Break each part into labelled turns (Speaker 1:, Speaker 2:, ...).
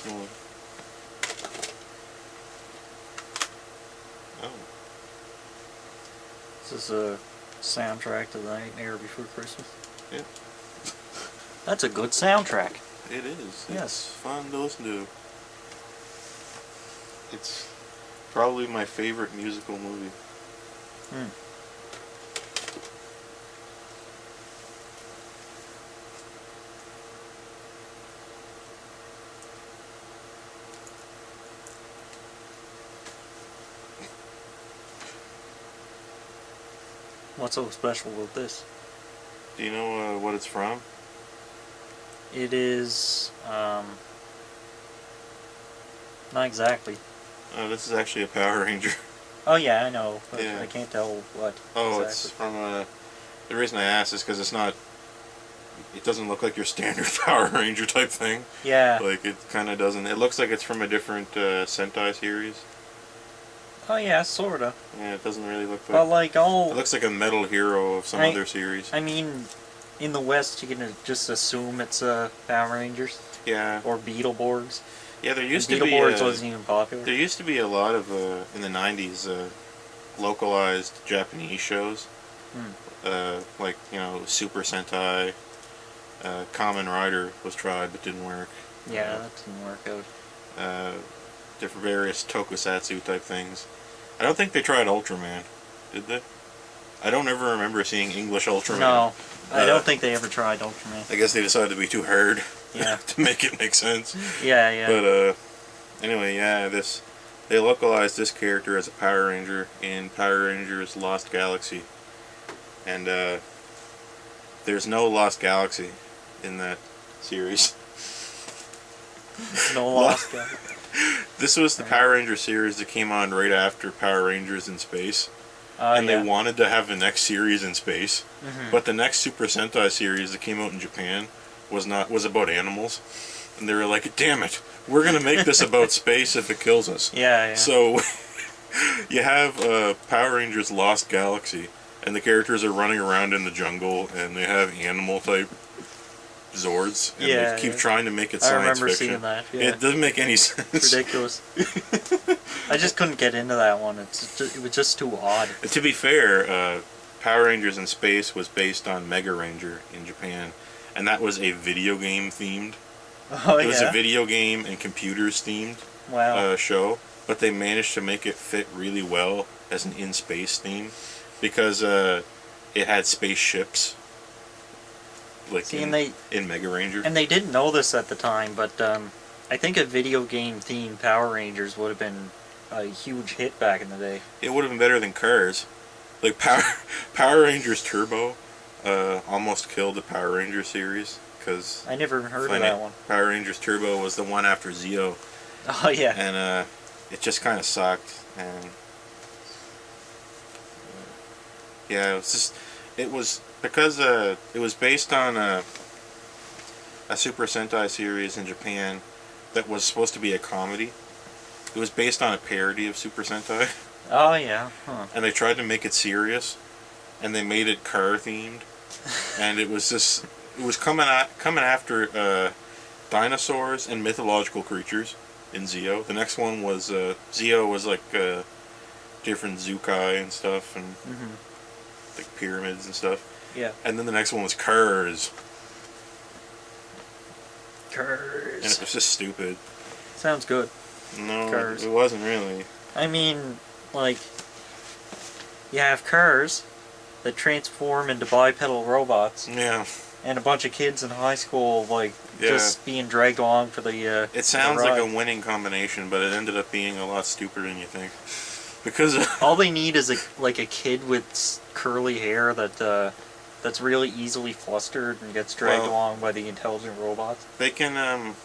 Speaker 1: Small. Oh.
Speaker 2: This is a soundtrack to The Nightmare Before Christmas.
Speaker 1: Yeah.
Speaker 2: That's a good soundtrack.
Speaker 1: It is.
Speaker 2: Yes.
Speaker 1: It's fun to listen to. It's probably my favorite musical movie.
Speaker 2: What's so special with this?
Speaker 1: Do you know what it's from?
Speaker 2: It is, not exactly.
Speaker 1: This is actually a Power Ranger.
Speaker 2: Oh yeah, I know, but
Speaker 1: Yeah.
Speaker 2: I can't tell what
Speaker 1: Oh,
Speaker 2: exactly.
Speaker 1: it's from, the reason I asked is because it's not, it doesn't look like your standard Power Ranger type thing.
Speaker 2: Yeah.
Speaker 1: Like, it kind of doesn't, it looks like it's from a different Sentai series.
Speaker 2: Oh yeah, sorta.
Speaker 1: Yeah, it doesn't really look like,
Speaker 2: But like all...
Speaker 1: it looks like a metal hero of some other series.
Speaker 2: I mean, in the West you can just assume it's Power Rangers.
Speaker 1: Yeah.
Speaker 2: Or Beetleborgs.
Speaker 1: Yeah, there used to be...
Speaker 2: Beetleborgs wasn't even popular.
Speaker 1: There used to be a lot of, in the 90s, localized Japanese shows. Like, you know, Super Sentai, Kamen Rider was tried but didn't work.
Speaker 2: Yeah, that didn't work out.
Speaker 1: Different various tokusatsu type things. I don't think they tried Ultraman, did they? I don't ever remember seeing English Ultraman.
Speaker 2: No, I don't think they ever tried Ultraman.
Speaker 1: I guess they decided to be too hard.
Speaker 2: Yeah.
Speaker 1: To make it make sense.
Speaker 2: Yeah, yeah.
Speaker 1: But anyway, yeah, they localized this character as a Power Ranger in Power Rangers Lost Galaxy. And there's no Lost Galaxy in that series.
Speaker 2: No Lost Galaxy.
Speaker 1: This was the Power Ranger series that came on right after Power Rangers in Space. And
Speaker 2: yeah.
Speaker 1: they wanted to have the next series in space. But the next Super Sentai series that came out in Japan was about animals. And they were like, damn it, we're going to make this about space if it kills us.
Speaker 2: Yeah, yeah.
Speaker 1: So you have Power Rangers Lost Galaxy, and the characters are running around in the jungle, and they have animal type Zords, and they keep trying to make it science fiction.
Speaker 2: I remember seeing that. Yeah.
Speaker 1: It doesn't make any sense.
Speaker 2: Ridiculous. I just couldn't get into that one. It was just too odd.
Speaker 1: To be fair, Power Rangers in Space was based on Mega Ranger in Japan, and that was a video game themed.
Speaker 2: Oh,
Speaker 1: it was a video game and computers themed show, but they managed to make it fit really well as an in-space theme because it had spaceships. Like in Mega Ranger.
Speaker 2: And they didn't know this at the time, but I think a video game themed Power Rangers would have been a huge hit back in the day.
Speaker 1: It would have been better than Cars. Like Power Rangers Turbo almost killed the Power Ranger series because
Speaker 2: I never heard of that one.
Speaker 1: Power Rangers Turbo was the one after Zeo.
Speaker 2: Oh yeah.
Speaker 1: And it just kind of sucked. And yeah, it was because it was based on a Super Sentai series in Japan that was supposed to be a comedy. It was based on a parody of Super Sentai.
Speaker 2: Oh yeah. Huh.
Speaker 1: And they tried to make it serious, and they made it car themed, and it was coming after dinosaurs and mythological creatures in Zeo. The next one was Zeo was like different Zukai and stuff, and like pyramids and stuff.
Speaker 2: Yeah.
Speaker 1: And then the next one was Cars.
Speaker 2: Cars.
Speaker 1: And it was just stupid.
Speaker 2: Sounds good.
Speaker 1: No,
Speaker 2: Cars.
Speaker 1: It wasn't really.
Speaker 2: I mean, like, you have cars that transform into bipedal robots.
Speaker 1: Yeah.
Speaker 2: And a bunch of kids in high school, like, just being dragged along for the
Speaker 1: It sounds like a winning combination, but it ended up being a lot stupider than you think. Because
Speaker 2: all they need is a kid with curly hair that's really easily flustered and gets dragged along by the intelligent robots.
Speaker 1: They can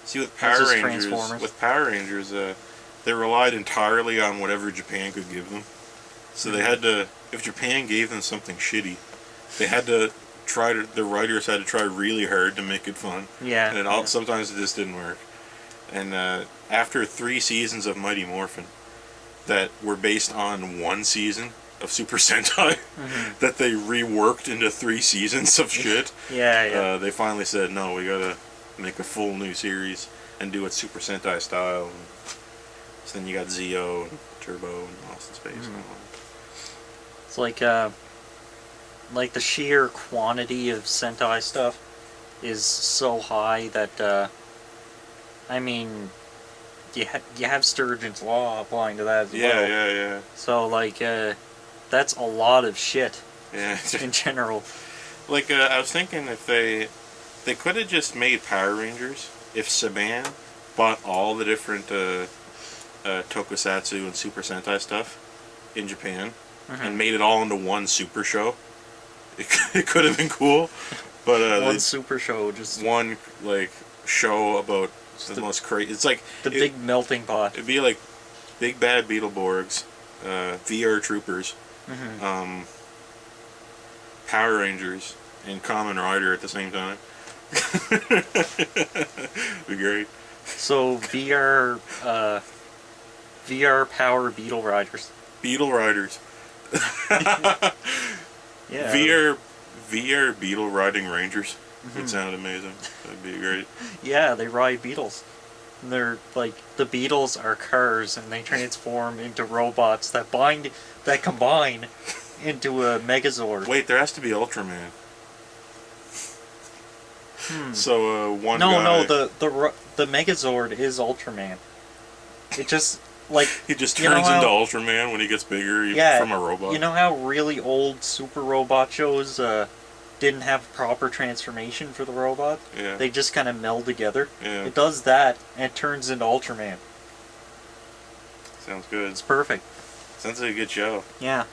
Speaker 1: see with Power Rangers. With Power Rangers, they relied entirely on whatever Japan could give them. So they had to, if Japan gave them something shitty, they had to the writers had to try really hard to make it fun.
Speaker 2: Yeah.
Speaker 1: And sometimes it just didn't work. And after 3 seasons of Mighty Morphin that were based on 1 season of Super Sentai that they reworked into 3 seasons of shit.
Speaker 2: Yeah.
Speaker 1: They finally said, no, we gotta make a full new series and do it Super Sentai style. And so then you got Zeo and Turbo and Lost in Space. And all.
Speaker 2: It's like the sheer quantity of Sentai stuff is so high that I mean, you have Sturgeon's Law applying to that as well.
Speaker 1: Yeah.
Speaker 2: So like that's a lot of shit
Speaker 1: Yeah.
Speaker 2: in general.
Speaker 1: Like I was thinking if they could have just made Power Rangers if Saban bought all the different Tokusatsu and Super Sentai stuff in Japan and made it all into one super show. It could have been cool, but
Speaker 2: One super show, just
Speaker 1: one like show about the most crazy. It's like
Speaker 2: the big melting pot.
Speaker 1: It'd be like Big Bad Beetleborgs, VR Troopers, Power Rangers, and Kamen Rider at the same time. Be great.
Speaker 2: So VR Power Beetle Riders.
Speaker 1: Beetle Riders.
Speaker 2: Yeah.
Speaker 1: VR Beetle riding Rangers would sound amazing. That'd be great.
Speaker 2: Yeah, they ride beetles. And they're like the beetles are cars, and they transform into robots that combine into a Megazord.
Speaker 1: Wait, there has to be Ultraman. So one
Speaker 2: No,
Speaker 1: guy.
Speaker 2: the Megazord is Ultraman. It just like
Speaker 1: he just turns into Ultraman when he gets bigger from a robot.
Speaker 2: You know how really old super robot shows didn't have proper transformation for the robot?
Speaker 1: Yeah.
Speaker 2: They just kind of meld together.
Speaker 1: Yeah.
Speaker 2: It does that and it turns into Ultraman.
Speaker 1: Sounds good.
Speaker 2: It's perfect.
Speaker 1: Sounds like a good show.
Speaker 2: Yeah.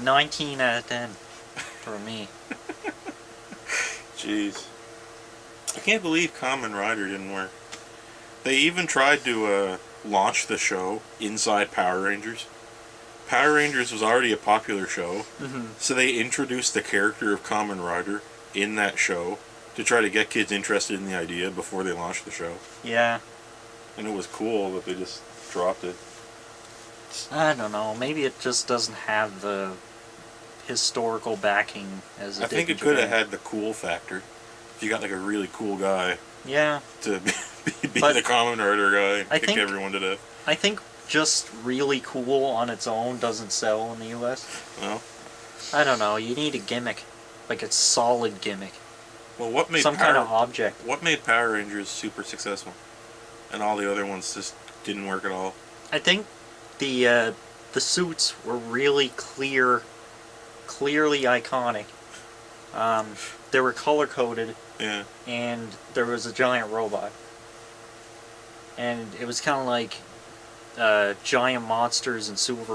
Speaker 2: 19 out of 10 for me.
Speaker 1: Jeez. I can't believe Kamen Rider didn't work. They even tried to launch the show inside Power Rangers. Power Rangers was already a popular show, so they introduced the character of Kamen Rider in that show to try to get kids interested in the idea before they launched the show.
Speaker 2: Yeah.
Speaker 1: And it was cool, but they just dropped it.
Speaker 2: I don't know. Maybe it just doesn't have the historical backing as it
Speaker 1: I think it could have had the cool factor. If you got like a really cool guy to be
Speaker 2: But
Speaker 1: the Kamen Rider guy and
Speaker 2: I
Speaker 1: kick
Speaker 2: think-
Speaker 1: everyone to death.
Speaker 2: I think just really cool on its own doesn't sell in the US.
Speaker 1: Well,
Speaker 2: I don't know. You need a gimmick. Like a solid gimmick.
Speaker 1: what made
Speaker 2: Some kind of object.
Speaker 1: What made Power Rangers super successful, and all the other ones just didn't work at all?
Speaker 2: I think the suits were really clearly iconic. They were color coded.
Speaker 1: Yeah.
Speaker 2: And there was a giant robot. And it was kind of like giant monsters and super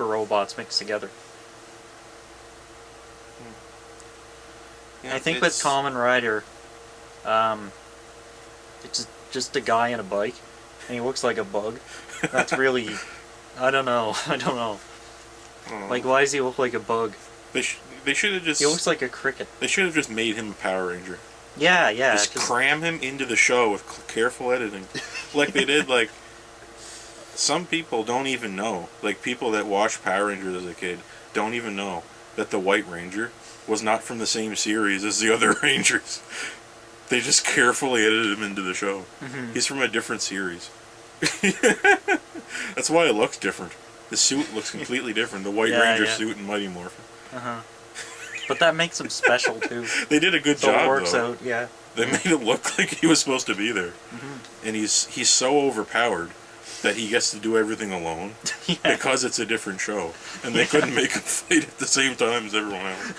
Speaker 2: robots mixed together.
Speaker 1: Yeah,
Speaker 2: I think with Kamen Rider, it's just a guy on a bike, and he looks like a bug. That's really, I don't know. Like, why does he look like a bug?
Speaker 1: They should have just.
Speaker 2: He looks like a cricket.
Speaker 1: They should have just made him a Power Ranger.
Speaker 2: Yeah.
Speaker 1: Just cram him into the show with careful editing, like they did. Like some people don't even know. Like people that watched Power Rangers as a kid don't even know that the White Ranger was not from the same series as the other Rangers. They just carefully edited him into the show. He's from a different series. That's why it looks different. The suit looks completely different. The White Ranger suit and Mighty Morphin.
Speaker 2: But that makes him special too.
Speaker 1: They did a good
Speaker 2: So
Speaker 1: job.
Speaker 2: it works
Speaker 1: though.
Speaker 2: out. Yeah.
Speaker 1: They made it look like he was supposed to be there, and he's so overpowered that he gets to do everything alone because it's a different show, and they couldn't make him fight at the same time as everyone else.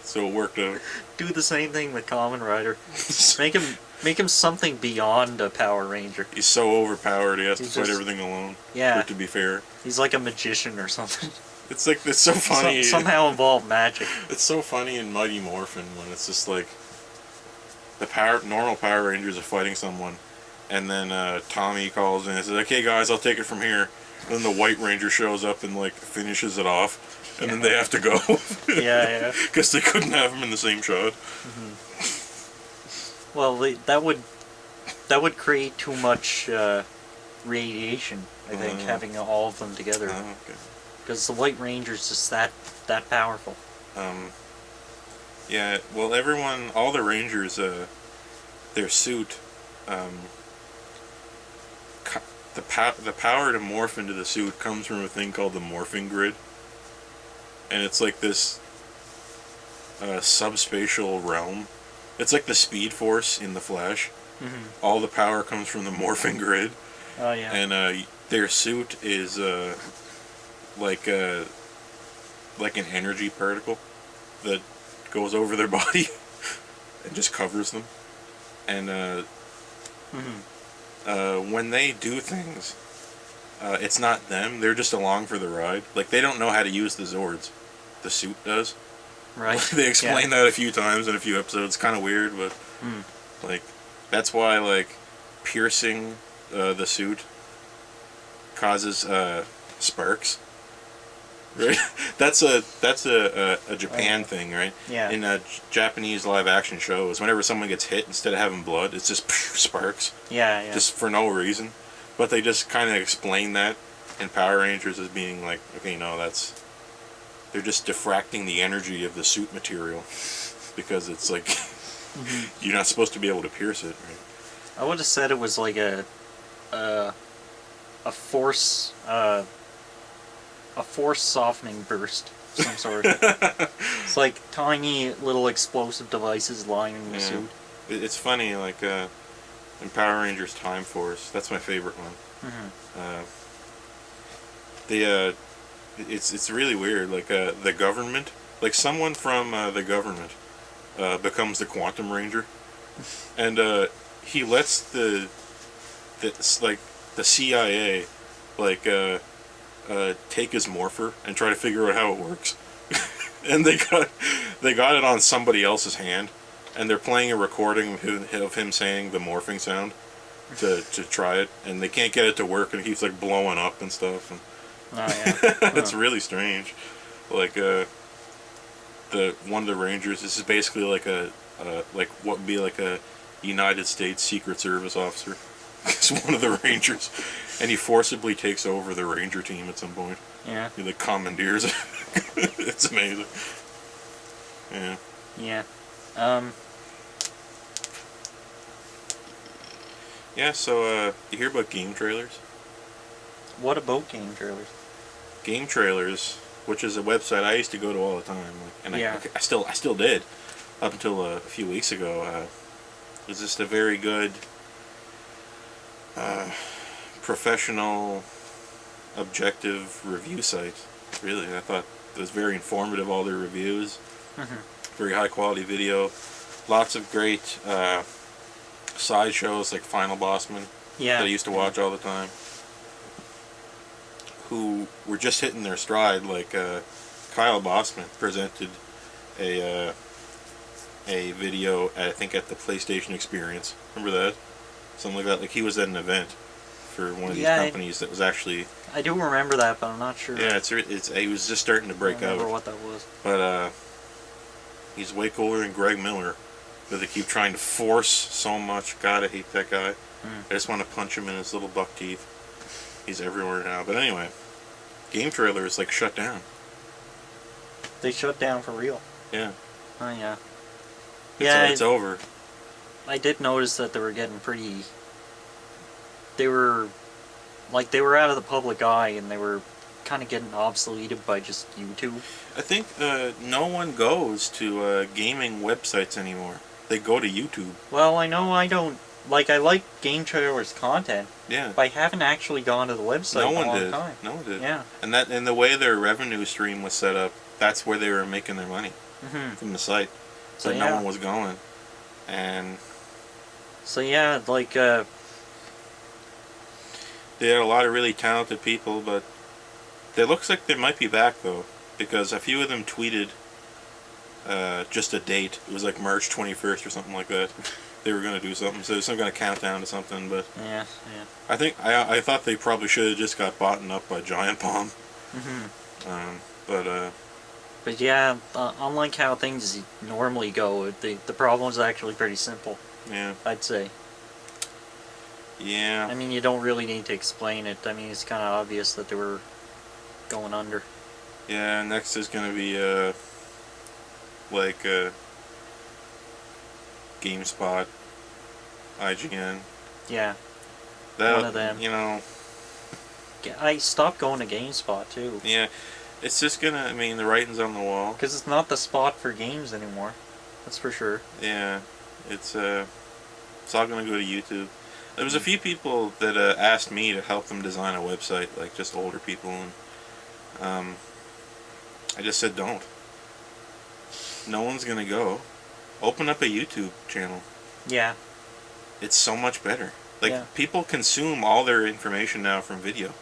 Speaker 1: So it worked out.
Speaker 2: Do the same thing with Kamen Rider. Make him something beyond a Power Ranger.
Speaker 1: He's so overpowered he has to
Speaker 2: He's
Speaker 1: fight
Speaker 2: just-
Speaker 1: everything alone.
Speaker 2: Yeah.
Speaker 1: For it to be fair.
Speaker 2: He's like a magician or something.
Speaker 1: It's like it's so funny.
Speaker 2: Somehow involve magic.
Speaker 1: It's so funny in Mighty Morphin when it's just like the normal Power Rangers are fighting someone, and then Tommy calls in and says, "Okay, guys, I'll take it from here." And then the White Ranger shows up and like finishes it off, and then they have to go.
Speaker 2: Yeah.
Speaker 1: Because they couldn't have them in the same shot.
Speaker 2: Well, that would create too much radiation. I think having all of them together,
Speaker 1: Okay.
Speaker 2: because the White Ranger's just that powerful.
Speaker 1: Yeah, well, all the Rangers, their suit, um, the power to morph into the suit comes from a thing called the morphing grid, and it's like this subspatial realm. It's like the Speed Force in the Flash. All the power comes from the morphing grid,
Speaker 2: Oh yeah.
Speaker 1: and their suit is like a like an energy particle that goes over their body and just covers them. And when they do things, it's not them. They're just along for the ride. Like, they don't know how to use the Zords. The suit does.
Speaker 2: Right.
Speaker 1: They explain that a few times in a few episodes. It's kind of weird, but like, that's why, like, piercing the suit causes sparks. Right? That's a Japan thing, right?
Speaker 2: Yeah.
Speaker 1: In Japanese live action shows, whenever someone gets hit, instead of having blood, it's just sparks.
Speaker 2: Yeah.
Speaker 1: Just for no reason. But they just kind of explain that in Power Rangers as being like, okay, no, they're just diffracting the energy of the suit material because it's like you're not supposed to be able to pierce it, right?
Speaker 2: I would have said it was like a force softening burst of some sort. It's like tiny little explosive devices lining the suit.
Speaker 1: It's funny, like in Power Rangers Time Force, that's my favorite one. It's really weird. Like the government, like someone from the government, becomes the Quantum Ranger, and he lets the CIA, like take his morpher and try to figure out how it works, and they got it on somebody else's hand, and they're playing a recording of him saying the morphing sound to try it, and they can't get it to work, and it keeps like blowing up and stuff. And
Speaker 2: Oh yeah.
Speaker 1: it's really strange. Like the one of the Rangers. This is basically like like what would be like a United States Secret Service officer. It's one of the Rangers, and he forcibly takes over the Ranger team at some point.
Speaker 2: Yeah.
Speaker 1: He like commandeers it. It's amazing. Yeah.
Speaker 2: Yeah.
Speaker 1: Yeah. So you hear about game trailers?
Speaker 2: What about game trailers?
Speaker 1: Game Trailers, which is a website I used to go to all the time, and
Speaker 2: Yeah.
Speaker 1: I still did up until a few weeks ago. It was just a very good, professional, objective review site. Really, I thought it was very informative. All their reviews, very high quality video, lots of great side shows like Final Bossman
Speaker 2: Yeah.
Speaker 1: that I used to watch all the time, who were just hitting their stride. Like Kyle Bossman presented a video I think at the PlayStation Experience. Remember that? Something like that. Like he was at an event for one of these companies that was actually.
Speaker 2: I do remember that, but I'm not sure.
Speaker 1: Yeah, it's he was just starting to break
Speaker 2: I don't
Speaker 1: out.
Speaker 2: remember what that was.
Speaker 1: But he's way cooler than Greg Miller, but they keep trying to force so much. God, I hate that guy. I just want to punch him in his little buck teeth. He's everywhere now. But anyway, Game Trailer is like shut down.
Speaker 2: They shut down for real.
Speaker 1: Yeah.
Speaker 2: Oh yeah.
Speaker 1: It's over.
Speaker 2: I did notice that they were getting pretty. They were out of the public eye, and they were kind of getting obsoleted by just YouTube.
Speaker 1: I think no one goes to gaming websites anymore. They go to YouTube.
Speaker 2: Well, I know I don't. Like, I like Game Trailer's content,
Speaker 1: Yeah.
Speaker 2: but I haven't actually gone to the website in a long time.
Speaker 1: No one did.
Speaker 2: Yeah.
Speaker 1: And the way their revenue stream was set up, that's where they were making their money from the site. So
Speaker 2: yeah.
Speaker 1: no one was going. And
Speaker 2: So yeah, like
Speaker 1: they had a lot of really talented people, but it looks like they might be back though, because a few of them tweeted just a date. It was like March 21st or something like that. They were going to do something, so there's some kind of countdown to something. But
Speaker 2: yeah.
Speaker 1: I think I thought they probably should have just got bought up by Giant Bomb.
Speaker 2: But yeah, unlike how things normally go, the problem is actually pretty simple.
Speaker 1: Yeah.
Speaker 2: I'd say.
Speaker 1: Yeah.
Speaker 2: I mean, you don't really need to explain it. I mean, it's kind of obvious that they were going under.
Speaker 1: Yeah. Next is going to be GameSpot, IGN.
Speaker 2: Yeah,
Speaker 1: That,
Speaker 2: one of them.
Speaker 1: you know,
Speaker 2: I stopped going to GameSpot too.
Speaker 1: yeah, it's just gonna. I mean, the writing's on the wall.
Speaker 2: Because it's not the spot for games anymore. That's for sure.
Speaker 1: Yeah, it's all gonna go to YouTube. There was a few people that asked me to help them design a website, like just older people, and I just said don't. No one's gonna go. Open up a YouTube channel.
Speaker 2: Yeah.
Speaker 1: It's so much better. Like,
Speaker 2: Yeah.
Speaker 1: people consume all their information now from video.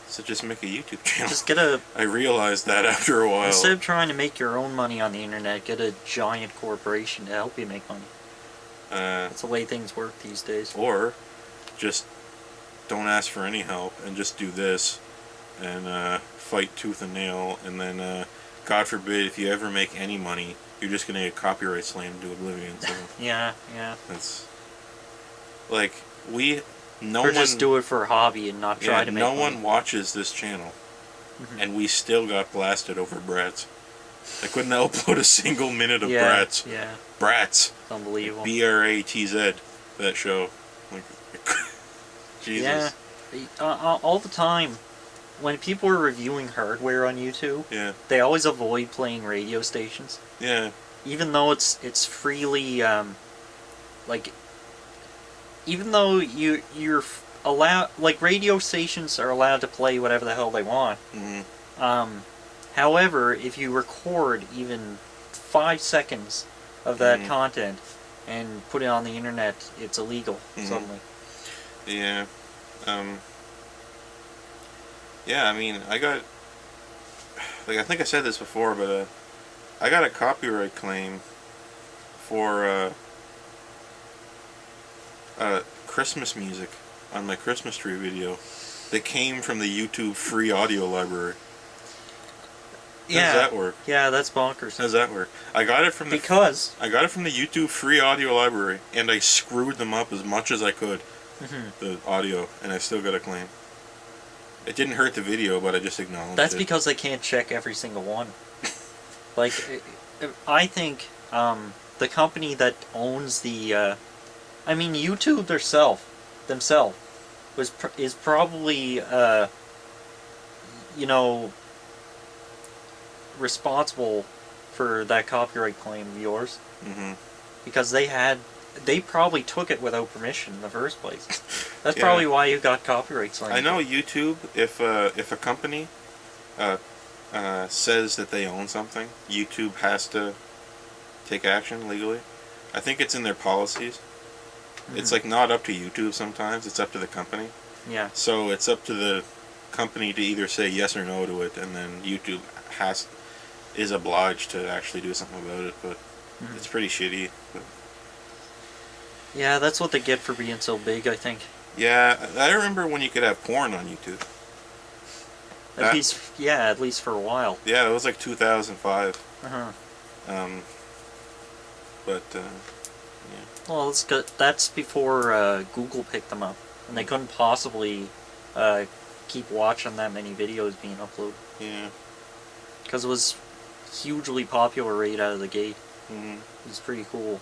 Speaker 1: So just make a YouTube channel.
Speaker 2: Just get a...
Speaker 1: I realized that after a while.
Speaker 2: Instead of trying to make your own money on the internet, get a giant corporation to help you make money. That's the way things work these days.
Speaker 1: Or just don't ask for any help and just do this and fight tooth and nail, and then God forbid if you ever make any money, you're just gonna get copyright slammed to oblivion. So
Speaker 2: yeah.
Speaker 1: that's like no
Speaker 2: or
Speaker 1: one
Speaker 2: just do it for a hobby and not try to make
Speaker 1: no
Speaker 2: money.
Speaker 1: one watches this channel, and we still got blasted over Bratz. I couldn't upload a single minute of Bratz.
Speaker 2: Yeah.
Speaker 1: Bratz.
Speaker 2: It's unbelievable.
Speaker 1: BRATZ. That show. Like, Jesus.
Speaker 2: Yeah. All the time, when people are reviewing hardware on YouTube,
Speaker 1: Yeah.
Speaker 2: they always avoid playing radio stations.
Speaker 1: Yeah.
Speaker 2: Even though it's freely, like, even though you're allowed, like, radio stations are allowed to play whatever the hell they want.
Speaker 1: Mm-hmm.
Speaker 2: However, if you record even 5 seconds of that content and put it on the internet, it's illegal suddenly.
Speaker 1: Yeah. Yeah, I mean, I got, like, I think I said this before, but I got a copyright claim for Christmas music on my Christmas tree video that came from the YouTube free audio library. How does that work?
Speaker 2: Yeah, that's bonkers.
Speaker 1: How does that work? I got it from the YouTube free audio library, and I screwed them up as much as I could, the audio, and I still got a claim. It didn't hurt the video, but I just acknowledged it.
Speaker 2: That's because they can't check every single one. Like, I think the company that owns the, I mean, YouTube themselves is probably, responsible for that copyright claim of yours.
Speaker 1: Mm-hmm.
Speaker 2: Because they probably took it without permission in the first place. That's probably why you got copyright claim.
Speaker 1: I know YouTube, if a company says that they own something, YouTube has to take action legally. I think it's in their policies. It's like not up to YouTube sometimes, it's up to the company.
Speaker 2: Yeah.
Speaker 1: So it's up to the company to either say yes or no to it, and then YouTube is obliged to actually do something about it, but it's pretty shitty. But.
Speaker 2: Yeah, that's what they get for being so big, I think.
Speaker 1: Yeah, I remember when you could have porn on YouTube.
Speaker 2: At least for a while.
Speaker 1: Yeah, it was like 2005. But yeah.
Speaker 2: Well, that's before Google picked them up, and they couldn't possibly keep watching that many videos being uploaded.
Speaker 1: Yeah.
Speaker 2: Because it was hugely popular right out of the gate.
Speaker 1: Mm-hmm.
Speaker 2: It was pretty cool.